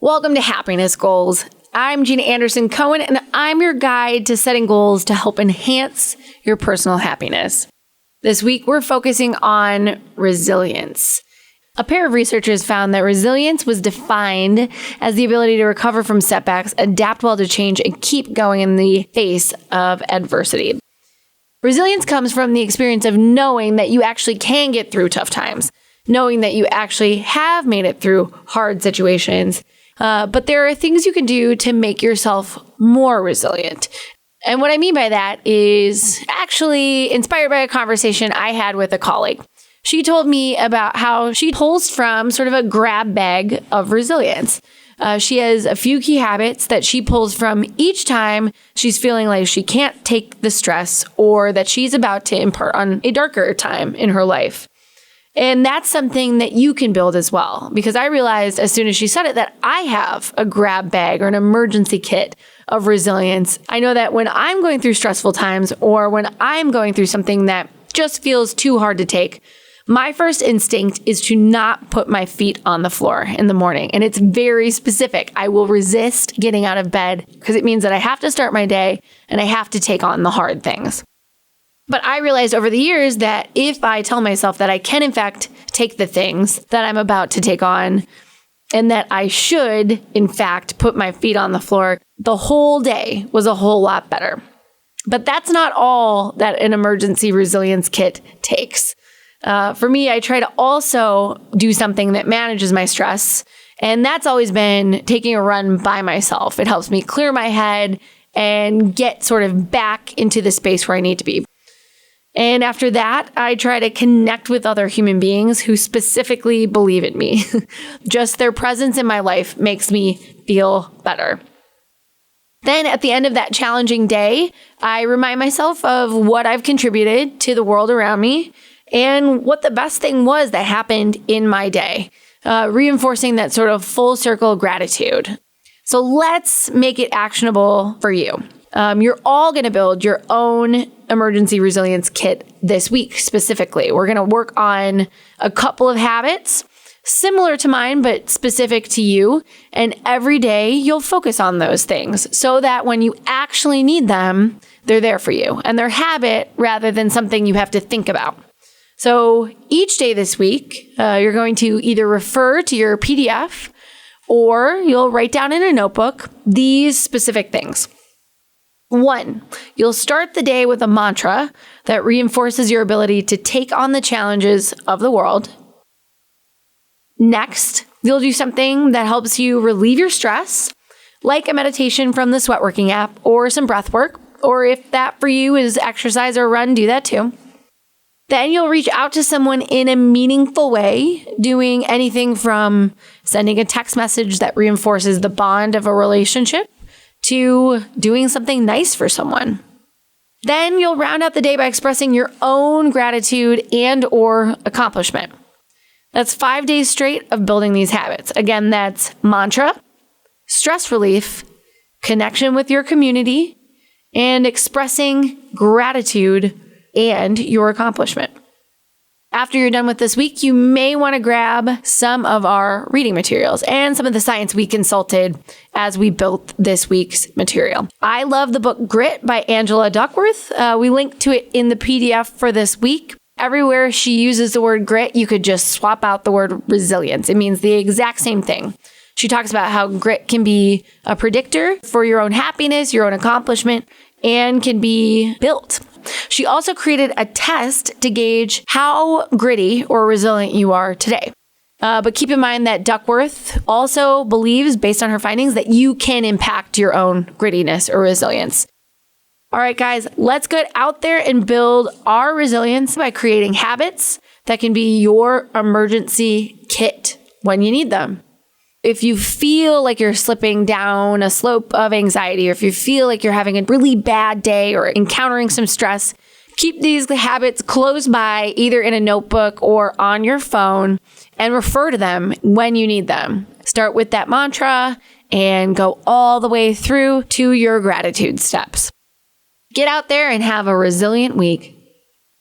Welcome to Happiness Goals. I'm Jeana Anderson Cohen, and I'm your guide to setting goals to help enhance your personal happiness. This week, we're focusing on resilience. A pair of researchers found that resilience was defined as the ability to recover from setbacks, adapt well to change, and keep going in the face of adversity. Resilience comes from the experience of knowing that you actually can get through tough times, knowing that you actually have made it through hard situations. But there are things you can do to make yourself more resilient. And what I mean by that is actually inspired by a conversation I had with a colleague. She told me about how she pulls from sort of a grab bag of resilience. She has a few key habits that she pulls from each time she's feeling like she can't take the stress or that she's about to impart on a darker time in her life. And that's something that you can build as well, because I realized as soon as she said it that I have a grab bag or an emergency kit of resilience. I know that when I'm going through stressful times or when I'm going through something that just feels too hard to take, my first instinct is to not put my feet on the floor in the morning. And it's very specific. I will resist getting out of bed because it means that I have to start my day and I have to take on the hard things. But I realized over the years that if I tell myself that I can, in fact, take the things that I'm about to take on and that I should, in fact, put my feet on the floor, the whole day was a whole lot better. But that's not all that an emergency resilience kit takes. For me, I try to also do something that manages my stress. And that's always been taking a run by myself. It helps me clear my head and get sort of back into the space where I need to be. And after that, I try to connect with other human beings who specifically believe in me. Just their presence in my life makes me feel better. Then at the end of that challenging day, I remind myself of what I've contributed to the world around me and what the best thing was that happened in my day, reinforcing that sort of full circle gratitude. So let's make it actionable for you. You're all going to build your own emergency resilience kit this week specifically. We're going to work on a couple of habits similar to mine, but specific to you. And every day you'll focus on those things so that when you actually need them, they're there for you and they're habit rather than something you have to think about. So each day this week, you're going to either refer to your PDF or you'll write down in a notebook these specific things. 1, you'll start the day with a mantra that reinforces your ability to take on the challenges of the world. Next, you'll do something that helps you relieve your stress, like a meditation from the Sweatworking app or some breath work, or if that for you is exercise or run, do that too. Then you'll reach out to someone in a meaningful way, doing anything from sending a text message that reinforces the bond of a relationship to doing something nice for someone. Then you'll round out the day by expressing your own gratitude and or accomplishment. That's 5 days straight of building these habits. Again, that's mantra, stress relief, connection with your community, and expressing gratitude and your accomplishment. After you're done with this week, you may want to grab some of our reading materials and some of the science we consulted as we built this week's material. I love the book Grit by Angela Duckworth. We linked to it in the PDF for this week. Everywhere she uses the word grit, you could just swap out the word resilience. It means the exact same thing. She talks about how grit can be a predictor for your own happiness, your own accomplishment, and can be built. She also created a test to gauge how gritty or resilient you are today. But keep in mind that Duckworth also believes, based on her findings, that you can impact your own grittiness or resilience. All right, guys, let's get out there and build our resilience by creating habits that can be your emergency kit when you need them. If you feel like you're slipping down a slope of anxiety, or if you feel like you're having a really bad day or encountering some stress, keep these habits close by, either in a notebook or on your phone, and refer to them when you need them. Start with that mantra and go all the way through to your gratitude steps. Get out there and have a resilient week.